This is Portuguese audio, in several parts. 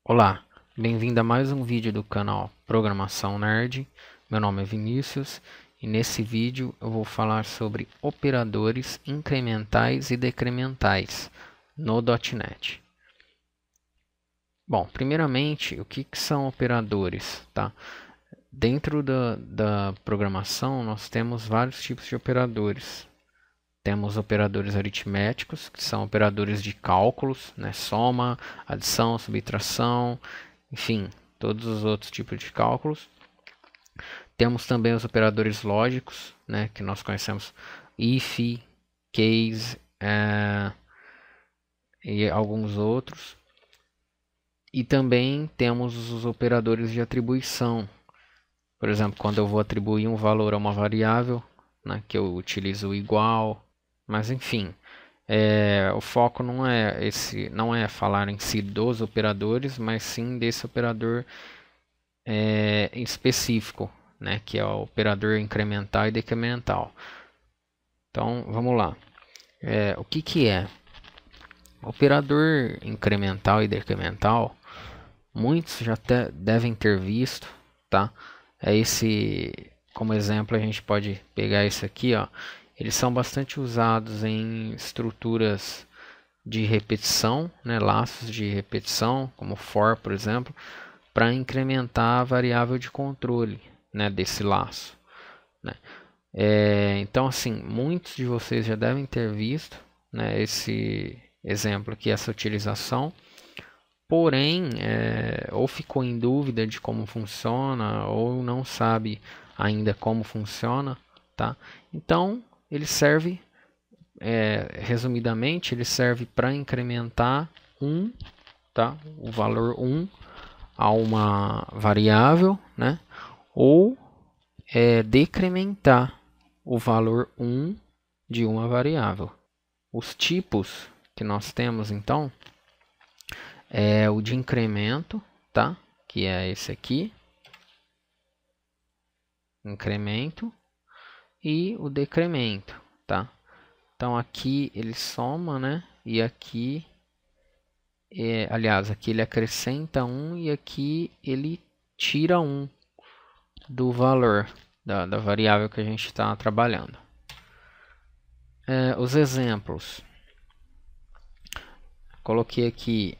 Olá, bem-vindo a mais um vídeo do canal Programação Nerd. Meu nome é Vinícius e nesse vídeo eu vou falar sobre operadores incrementais e decrementais no .NET. Bom, primeiramente, o que são operadores, tá? Dentro da programação nós temos vários tipos de operadores. Temos operadores aritméticos, que são operadores de cálculos, né? Soma, adição, subtração, enfim, todos os outros tipos de cálculos. Temos também os operadores lógicos, né? Que nós conhecemos if, case e alguns outros. E também temos os operadores de atribuição. Por exemplo, quando eu vou atribuir um valor a uma variável, né, que eu utilizo o igual. Mas enfim, o foco não é falar em si dos operadores, mas sim desse operador em específico, né, que é o operador incremental e decremental. Então, vamos lá. O que é? Operador incremental e decremental, muitos já devem ter visto, tá? Como exemplo, a gente pode pegar isso aqui, ó. Eles são bastante usados em estruturas de repetição, né, laços de repetição, como for, por exemplo, para incrementar a variável de controle, né, desse laço, né. Então, assim, muitos de vocês já devem ter visto, né, esse exemplo aqui, essa utilização, porém, ou ficou em dúvida de como funciona, ou não sabe ainda como funciona, tá? Então, ele serve, resumidamente, ele serve para incrementar tá? O valor 1 a uma variável, né? Ou decrementar o valor 1 de uma variável. Os tipos que nós temos, então, é o de incremento, tá? Que é esse aqui, incremento, e o decremento, tá? Então aqui ele soma, né? E aqui, aliás, aqui ele acrescenta 1 e aqui ele tira 1 do valor da variável que a gente está trabalhando. Os exemplos. Coloquei aqui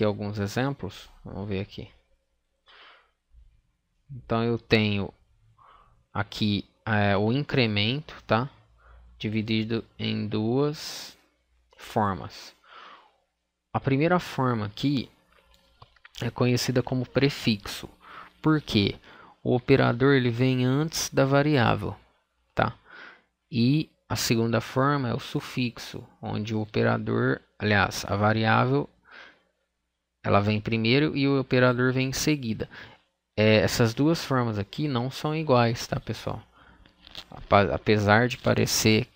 alguns exemplos. Vamos ver aqui. Então eu tenho aqui o incremento, tá? Dividido em duas formas. A primeira forma aqui é conhecida como prefixo. Por quê? O operador ele vem antes da variável, tá? E a segunda forma é o sufixo, onde o operador, aliás, a variável, ela vem primeiro e o operador vem em seguida. Essas duas formas aqui não são iguais, tá, pessoal? Apesar de parecer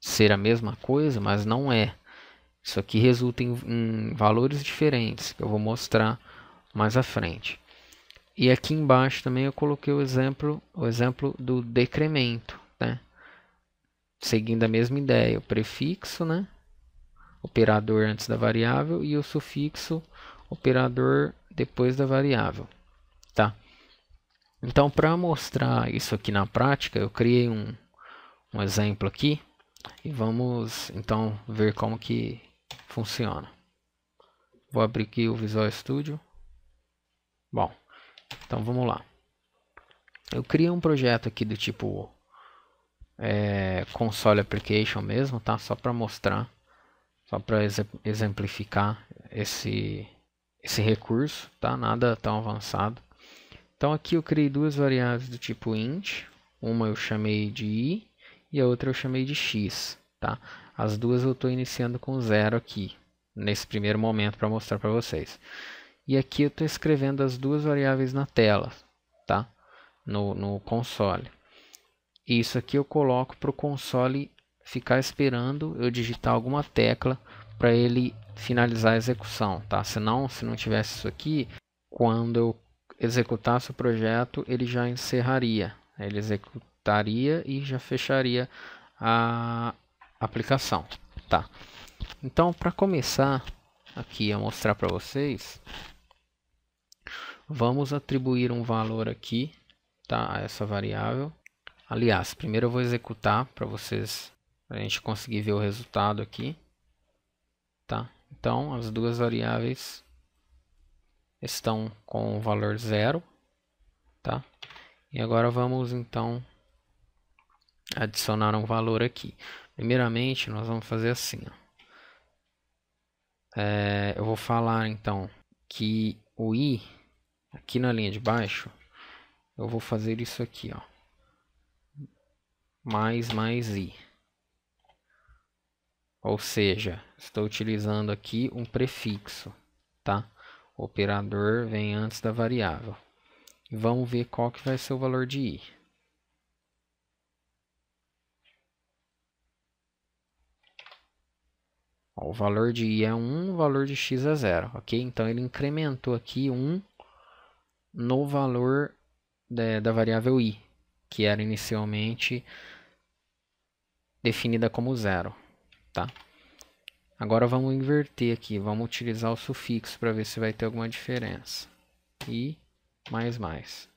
ser a mesma coisa, mas não é. Isso aqui resulta em valores diferentes, que eu vou mostrar mais à frente. E aqui embaixo também eu coloquei o exemplo do decremento, né? Seguindo a mesma ideia, o prefixo, né? Operador antes da variável, e o sufixo, operador depois da variável, tá? Então, para mostrar isso aqui na prática, eu criei um exemplo aqui e vamos então ver como que funciona. Vou abrir aqui o Visual Studio. Bom, então vamos lá. Eu criei um projeto aqui do tipo console application mesmo, tá? Só para mostrar, só para exemplificar esse recurso, tá? Nada tão avançado. Então aqui eu criei duas variáveis do tipo int, uma eu chamei de i e a outra eu chamei de x, tá? As duas eu estou iniciando com 0 aqui, nesse primeiro momento para mostrar para vocês. E aqui eu estou escrevendo as duas variáveis na tela, tá? No console. E isso aqui eu coloco para o console ficar esperando eu digitar alguma tecla para ele finalizar a execução, tá? Senão, se não tivesse isso aqui, quando eu executasse o projeto, ele já encerraria. Ele executaria e já fecharia a aplicação, tá? Então, para começar, aqui a mostrar para vocês, vamos atribuir um valor aqui, tá, a essa variável. Aliás, primeiro eu vou executar para vocês, para a gente conseguir ver o resultado aqui, tá? Então, as duas variáveis estão com o valor 0, tá? E agora vamos então adicionar um valor aqui. Primeiramente, nós vamos fazer assim, ó. Eu vou falar então que o i, aqui na linha de baixo, eu vou fazer isso aqui, ó, mais i. Ou seja, estou utilizando aqui um prefixo, tá? O operador vem antes da variável. Vamos ver qual que vai ser o valor de i. O valor de i é 1, o valor de x é 0, ok? Então ele incrementou aqui 1 no valor da variável i, que era inicialmente definida como 0, tá? Agora vamos inverter aqui, vamos utilizar o sufixo para ver se vai ter alguma diferença. I mais.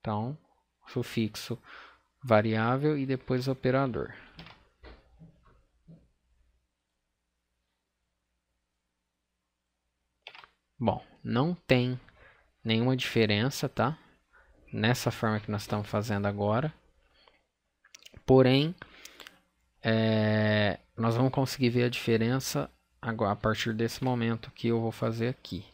Então, sufixo variável e depois operador. Bom, não tem nenhuma diferença, tá? Nessa forma que nós estamos fazendo agora. Porém, nós vamos conseguir ver a diferença agora, a partir desse momento que eu vou fazer aqui.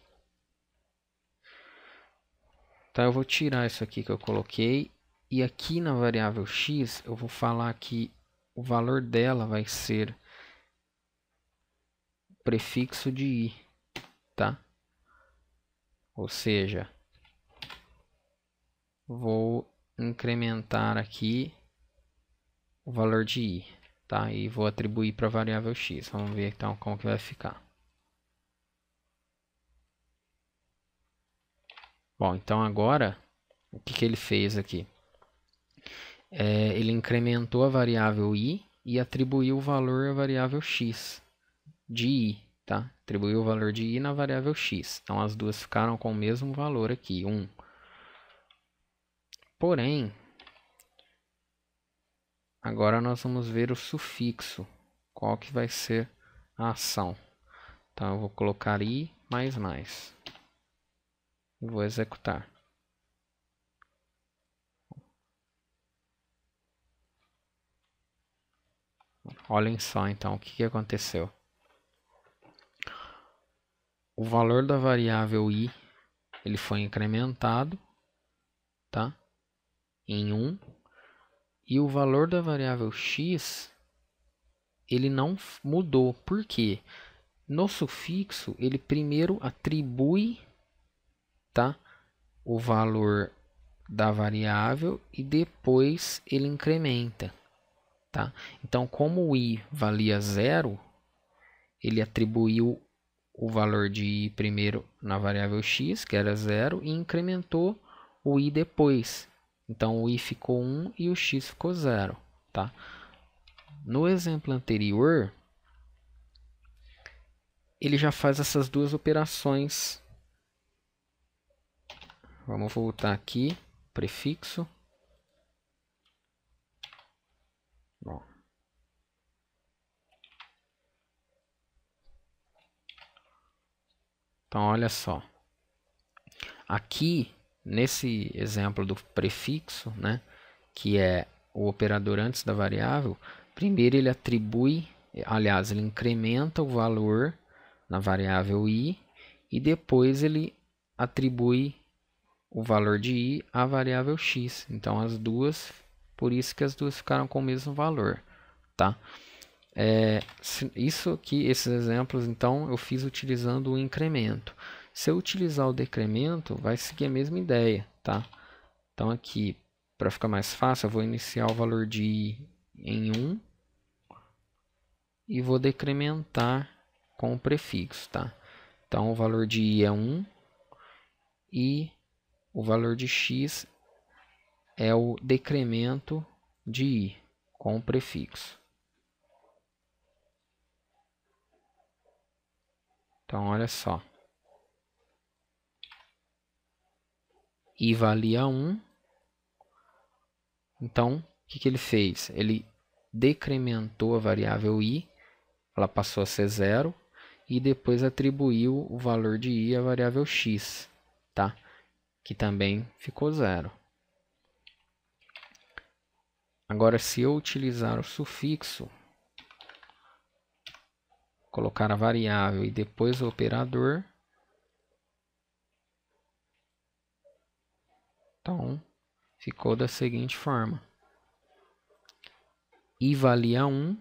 Então eu vou tirar isso aqui que eu coloquei. E aqui na variável x, eu vou falar que o valor dela vai ser prefixo de i, tá? Ou seja, vou incrementar aqui o valor de i, tá? E vou atribuir para a variável x. Vamos ver então como que vai ficar. Bom, então agora, o que ele fez aqui? Ele incrementou a variável i e atribuiu o valor à variável x de i, tá? Atribuiu o valor de i na variável x. Então as duas ficaram com o mesmo valor aqui, 1. Porém, agora nós vamos ver o sufixo, qual que vai ser a ação. Então eu vou colocar i mais. E vou executar. Olhem só então o que aconteceu. O valor da variável i ele foi incrementado, tá? Em 1. E o valor da variável x ele não mudou. Por quê? No sufixo ele primeiro atribui, tá, o valor da variável e depois ele incrementa, tá? Então, como o i valia 0, ele atribuiu o valor de i primeiro na variável x, que era 0, e incrementou o i depois. Então, o i ficou 1 e o x ficou 0, tá? No exemplo anterior, ele já faz essas duas operações. Vamos voltar aqui, prefixo. Bom. Então, olha só. Aqui, nesse exemplo do prefixo, né, que é o operador antes da variável, primeiro ele atribui, aliás, ele incrementa o valor na variável i e depois ele atribui o valor de i à variável x. Então, as duas, por isso que as duas ficaram com o mesmo valor, tá? Isso aqui, esses exemplos, então, eu fiz utilizando o incremento. Se eu utilizar o decremento, vai seguir a mesma ideia, tá? Então, aqui, para ficar mais fácil, eu vou iniciar o valor de i em 1 e vou decrementar com o prefixo, tá? Então, o valor de i é 1 e o valor de x é o decremento de i com o prefixo. Então, olha só. I valia 1. Então, o que ele fez? Ele decrementou a variável i, ela passou a ser 0, e depois atribuiu o valor de i à variável x, tá? Que também ficou 0. Agora, se eu utilizar o sufixo, colocar a variável e depois o operador, então ficou da seguinte forma: i valia 1,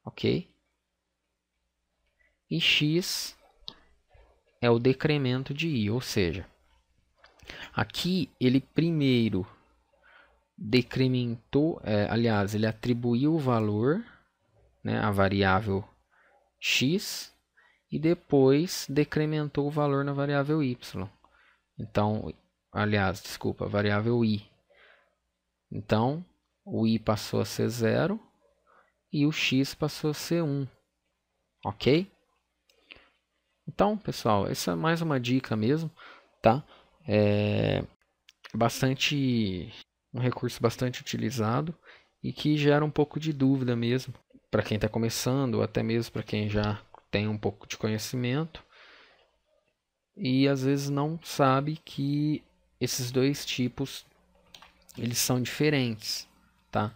ok? E x é o decremento de i, ou seja, aqui ele primeiro decrementou, aliás, ele atribuiu o valor, né, a variável x, e depois decrementou o valor na variável y. Então, aliás, desculpa, a variável i. Então, o i passou a ser 0 e o x passou a ser 1. Ok? Então, pessoal, essa é mais uma dica mesmo, tá? É um recurso bastante utilizado e que gera um pouco de dúvida mesmo para quem está começando, ou até mesmo para quem já tem um pouco de conhecimento e às vezes não sabe que esses dois tipos eles são diferentes, tá?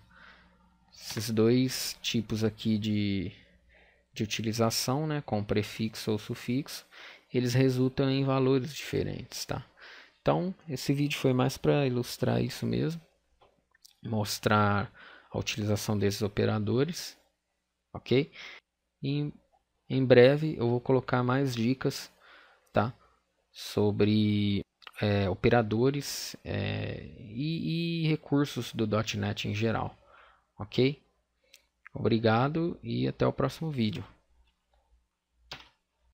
Esses dois tipos aqui de utilização, né, com prefixo ou sufixo, eles resultam em valores diferentes, tá? Então, esse vídeo foi mais para ilustrar isso mesmo, mostrar a utilização desses operadores, ok? E em breve eu vou colocar mais dicas, tá? Sobre operadores e recursos do .NET em geral, ok? Obrigado e até o próximo vídeo.